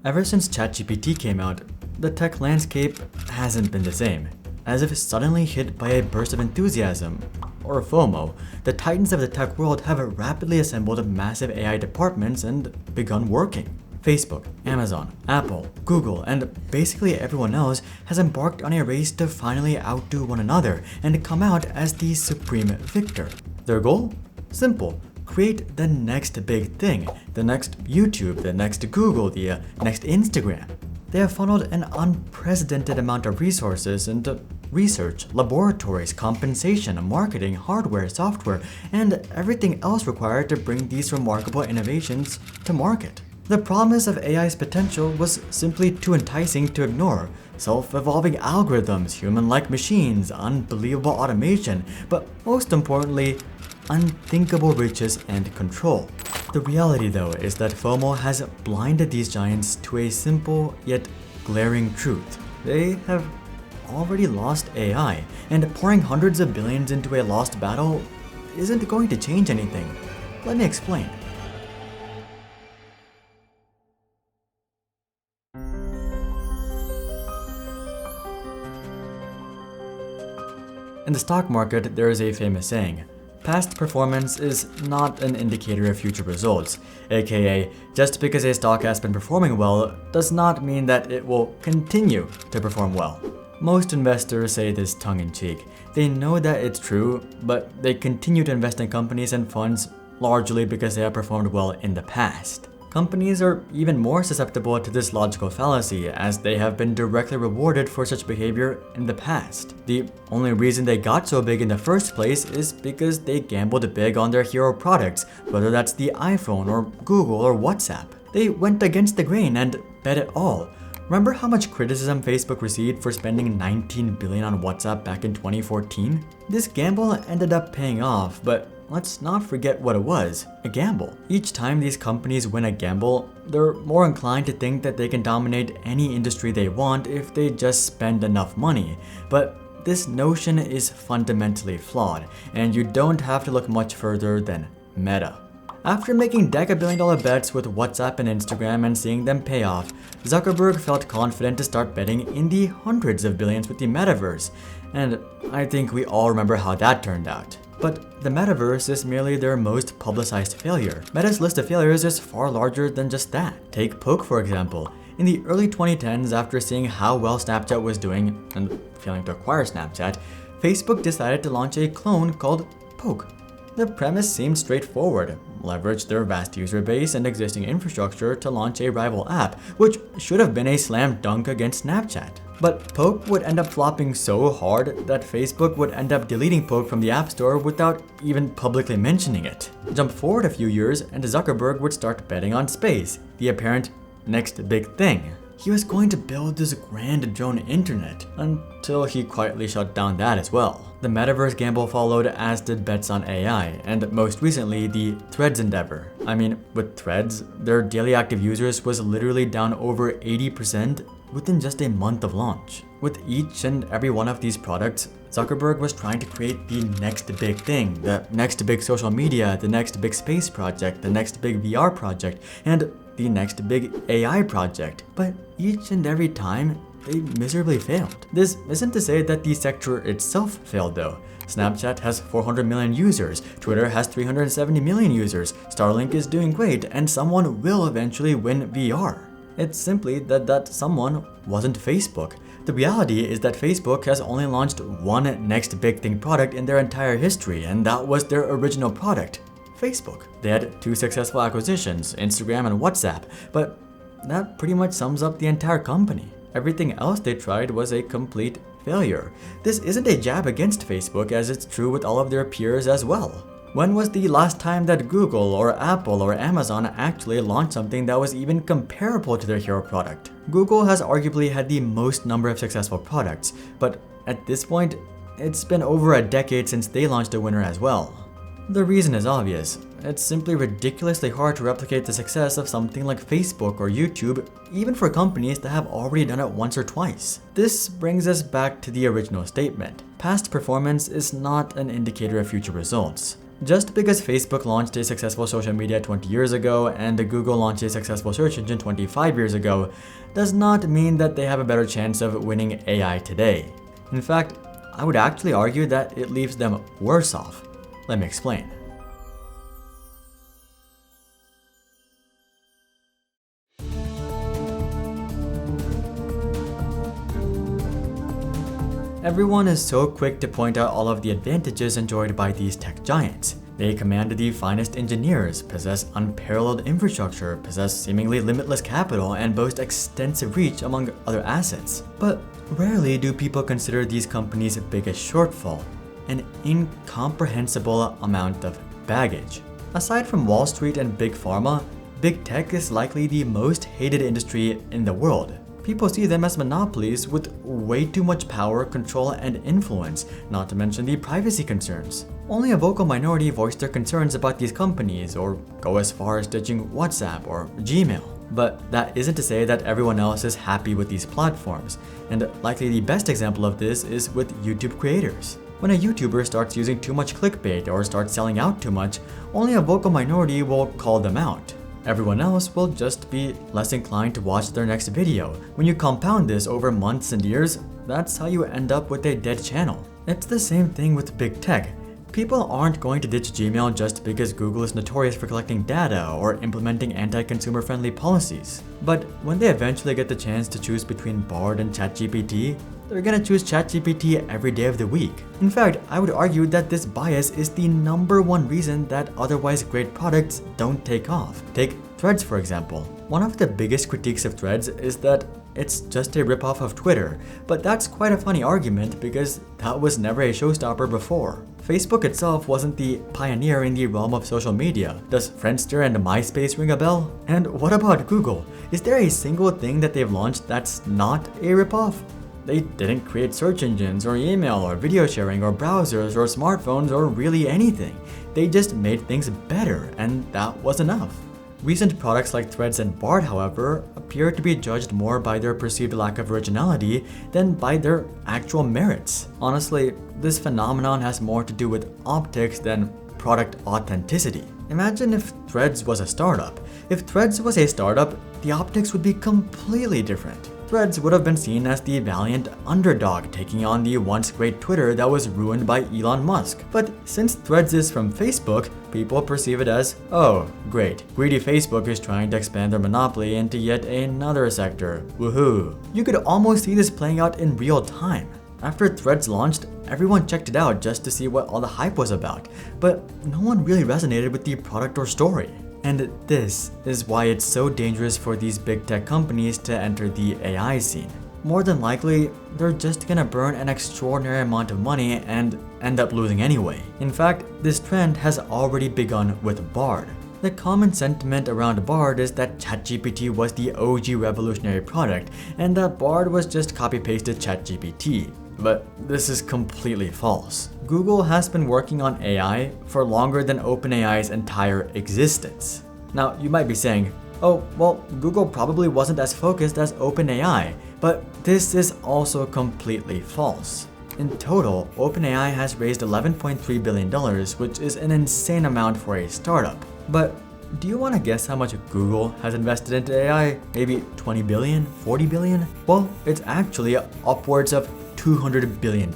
Ever since ChatGPT came out, the tech landscape hasn't been the same. As if suddenly hit by a burst of enthusiasm, or FOMO, the titans of the tech world have rapidly assembled massive AI departments and begun working. Facebook, Amazon, Apple, Google, and basically everyone else has embarked on a race to finally outdo one another and come out as the supreme victor. Their goal? Simple. Create the next big thing, the next YouTube, the next Google, the next Instagram. They have funneled an unprecedented amount of resources into research, laboratories, compensation, marketing, hardware, software, and everything else required to bring these remarkable innovations to market. The promise of AI's potential was simply too enticing to ignore. Self-evolving algorithms, human-like machines, unbelievable automation, but most importantly, unthinkable riches and control. The reality, though, is that FOMO has blinded these giants to a simple yet glaring truth. They have already lost AI, and pouring hundreds of billions into a lost battle isn't going to change anything. Let me explain. In the stock market, there is a famous saying, past performance is not an indicator of future results, aka just because a stock has been performing well does not mean that it will continue to perform well. Most investors say this tongue-in-cheek. They know that it's true, but they continue to invest in companies and funds largely because they have performed well in the past. Companies are even more susceptible to this logical fallacy as they have been directly rewarded for such behavior in the past. The only reason they got so big in the first place is because they gambled big on their hero products, whether that's the iPhone or Google or WhatsApp. They went against the grain and bet it all. Remember how much criticism Facebook received for spending $19 billion on WhatsApp back in 2014? This gamble ended up paying off, but let's not forget what it was, a gamble. Each time these companies win a gamble, they're more inclined to think that they can dominate any industry they want if they just spend enough money. But this notion is fundamentally flawed, and you don't have to look much further than Meta. After making deca-billion-dollar bets with WhatsApp and Instagram and seeing them pay off, Zuckerberg felt confident to start betting in the hundreds of billions with the metaverse. And I think we all remember how that turned out. But the metaverse is merely their most publicized failure. Meta's list of failures is far larger than just that. Take Poke, for example. In the early 2010s, after seeing how well Snapchat was doing and failing to acquire Snapchat, Facebook decided to launch a clone called Poke. The premise seemed straightforward. Leverage their vast user base and existing infrastructure to launch a rival app, which should have been a slam dunk against Snapchat. But Poke would end up flopping so hard that Facebook would end up deleting Poke from the App Store without even publicly mentioning it. Jump forward a few years and Zuckerberg would start betting on space, the apparent next big thing. He was going to build this grand drone internet until he quietly shut down that as well. The metaverse gamble followed, as did bets on AI, and most recently the Threads endeavor. I mean, with Threads, their daily active users was literally down over 80% within just a month of launch. With each and every one of these products, Zuckerberg was trying to create the next big thing, the next big social media, the next big space project, the next big VR project, and the next big AI project. But each and every time, they miserably failed. This isn't to say that the sector itself failed though. Snapchat has 400 million users, Twitter has 370 million users, Starlink is doing great, and someone will eventually win VR. It's simply that someone wasn't Facebook. The reality is that Facebook has only launched one next big thing product in their entire history, and that was their original product, Facebook. They had 2 successful acquisitions, Instagram and WhatsApp, but that pretty much sums up the entire company. Everything else they tried was a complete failure. This isn't a jab against Facebook, as it's true with all of their peers as well. When was the last time that Google or Apple or Amazon actually launched something that was even comparable to their hero product? Google has arguably had the most number of successful products, but at this point, it's been over a decade since they launched a winner as well. The reason is obvious. It's simply ridiculously hard to replicate the success of something like Facebook or YouTube, even for companies that have already done it once or twice. This brings us back to the original statement. Past performance is not an indicator of future results. Just because Facebook launched a successful social media 20 years ago and Google launched a successful search engine 25 years ago does not mean that they have a better chance of winning AI today. In fact, I would actually argue that it leaves them worse off. Let me explain. Everyone is so quick to point out all of the advantages enjoyed by these tech giants. They command the finest engineers, possess unparalleled infrastructure, possess seemingly limitless capital, and boast extensive reach among other assets. But rarely do people consider these companies' biggest shortfall: an incomprehensible amount of baggage. Aside from Wall Street and Big Pharma, Big Tech is likely the most hated industry in the world. People see them as monopolies with way too much power, control, and influence, not to mention the privacy concerns. Only a vocal minority voice their concerns about these companies or go as far as ditching WhatsApp or Gmail. But that isn't to say that everyone else is happy with these platforms, and likely the best example of this is with YouTube creators. When a YouTuber starts using too much clickbait or starts selling out too much, only a vocal minority will call them out. Everyone else will just be less inclined to watch their next video. When you compound this over months and years, that's how you end up with a dead channel. It's the same thing with big tech. People aren't going to ditch Gmail just because Google is notorious for collecting data or implementing anti-consumer friendly policies. But when they eventually get the chance to choose between Bard and ChatGPT, they're gonna choose ChatGPT every day of the week. In fact, I would argue that this bias is the #1 reason that otherwise great products don't take off. Take Threads, for example. One of the biggest critiques of Threads is that it's just a ripoff of Twitter, but that's quite a funny argument because that was never a showstopper before. Facebook itself wasn't the pioneer in the realm of social media. Does Friendster and MySpace ring a bell? And what about Google? Is there a single thing that they've launched that's not a ripoff? They didn't create search engines or email or video sharing or browsers or smartphones or really anything. They just made things better, and that was enough. Recent products like Threads and Bard, however, appear to be judged more by their perceived lack of originality than by their actual merits. Honestly, this phenomenon has more to do with optics than product authenticity. Imagine if Threads was a startup. If Threads was a startup, the optics would be completely different. Threads would have been seen as the valiant underdog taking on the once great Twitter that was ruined by Elon Musk. But since Threads is from Facebook, people perceive it as, oh, great, greedy Facebook is trying to expand their monopoly into yet another sector. Woohoo. You could almost see this playing out in real time. After Threads launched, everyone checked it out just to see what all the hype was about, but no one really resonated with the product or story. And this is why it's so dangerous for these big tech companies to enter the AI scene. More than likely, they're just gonna burn an extraordinary amount of money and end up losing anyway. In fact, this trend has already begun with Bard. The common sentiment around Bard is that ChatGPT was the OG revolutionary product and that Bard was just copy-pasted ChatGPT. But this is completely false. Google has been working on AI for longer than OpenAI's entire existence. Now, you might be saying, oh, well, Google probably wasn't as focused as OpenAI, but this is also completely false. In total, OpenAI has raised $11.3 billion, which is an insane amount for a startup. But do you want to guess how much Google has invested into AI? Maybe 20 billion, 40 billion? Well, it's actually upwards of $200 billion.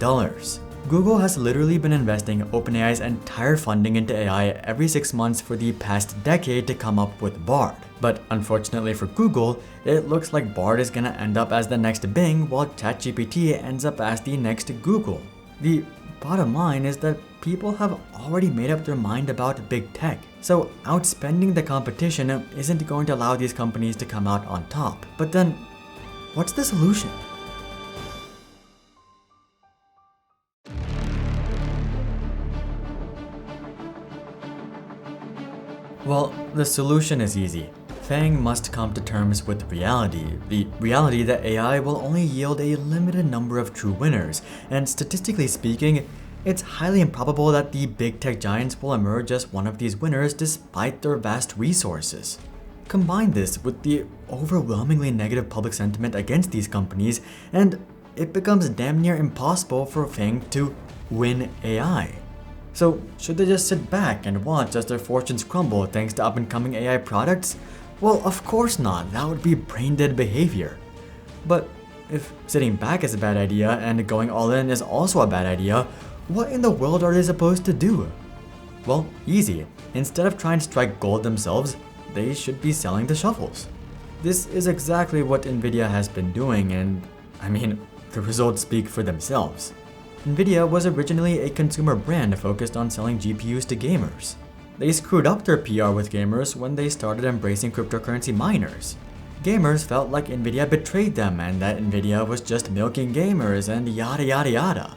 Google has literally been investing OpenAI's entire funding into AI every 6 months for the past decade to come up with Bard. But unfortunately for Google, it looks like Bard is gonna end up as the next Bing while ChatGPT ends up as the next Google. The bottom line is that people have already made up their mind about big tech. So outspending the competition isn't going to allow these companies to come out on top. But then, what's the solution? Well, the solution is easy. Fang must come to terms with reality, the reality that AI will only yield a limited number of true winners, and statistically speaking, it's highly improbable that the big tech giants will emerge as one of these winners despite their vast resources. Combine this with the overwhelmingly negative public sentiment against these companies, and it becomes damn near impossible for Fang to win AI. So should they just sit back and watch as their fortunes crumble thanks to up-and-coming AI products? Well, of course not, that would be brain-dead behavior. But if sitting back is a bad idea and going all in is also a bad idea, what in the world are they supposed to do? Well, easy. Instead of trying to strike gold themselves, they should be selling the shovels. This is exactly what Nvidia has been doing, and I mean, the results speak for themselves. Nvidia was originally a consumer brand focused on selling GPUs to gamers. They screwed up their PR with gamers when they started embracing cryptocurrency miners. Gamers felt like Nvidia betrayed them and that Nvidia was just milking gamers and yada yada yada.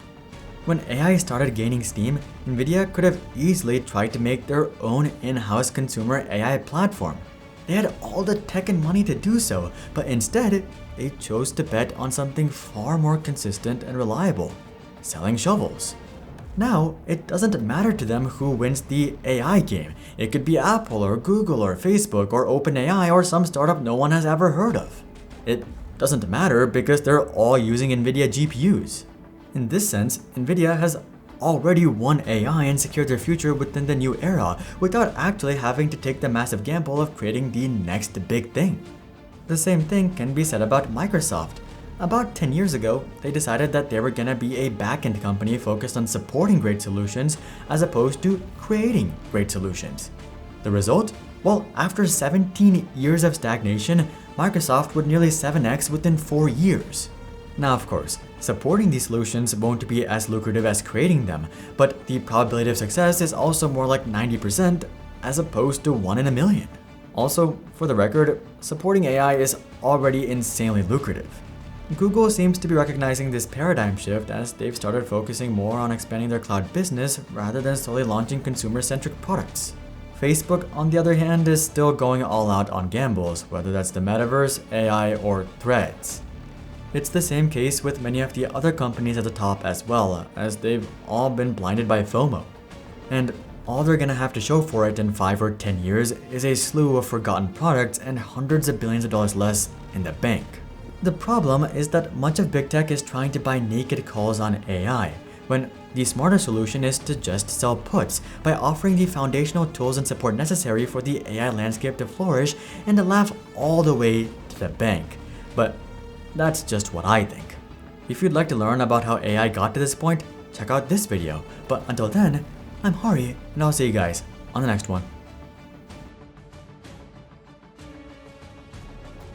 When AI started gaining steam, Nvidia could have easily tried to make their own in-house consumer AI platform. They had all the tech and money to do so, but instead, they chose to bet on something far more consistent and reliable: selling shovels. Now, it doesn't matter to them who wins the AI game. It could be Apple or Google or Facebook or OpenAI or some startup no one has ever heard of. It doesn't matter because they're all using Nvidia GPUs. In this sense, Nvidia has already won AI and secured their future within the new era without actually having to take the massive gamble of creating the next big thing. The same thing can be said about Microsoft. About 10 years ago, they decided that they were gonna be a back-end company focused on supporting great solutions as opposed to creating great solutions. The result? Well, after 17 years of stagnation, Microsoft would nearly 7x within 4 years. Now, of course, supporting these solutions won't be as lucrative as creating them, but the probability of success is also more like 90% as opposed to 1 in a million. Also, for the record, supporting AI is already insanely lucrative. Google seems to be recognizing this paradigm shift as they've started focusing more on expanding their cloud business rather than solely launching consumer-centric products. Facebook, on the other hand, is still going all out on gambles, whether that's the metaverse, AI, or Threads. It's the same case with many of the other companies at the top as well, as they've all been blinded by FOMO. And all they're gonna have to show for it in 5 or 10 years is a slew of forgotten products and hundreds of billions of dollars less in the bank. The problem is that much of big tech is trying to buy naked calls on AI, when the smarter solution is to just sell puts by offering the foundational tools and support necessary for the AI landscape to flourish and to laugh all the way to the bank. But that's just what I think. If you'd like to learn about how AI got to this point, check out this video. But until then, I'm Hari, and I'll see you guys on the next one.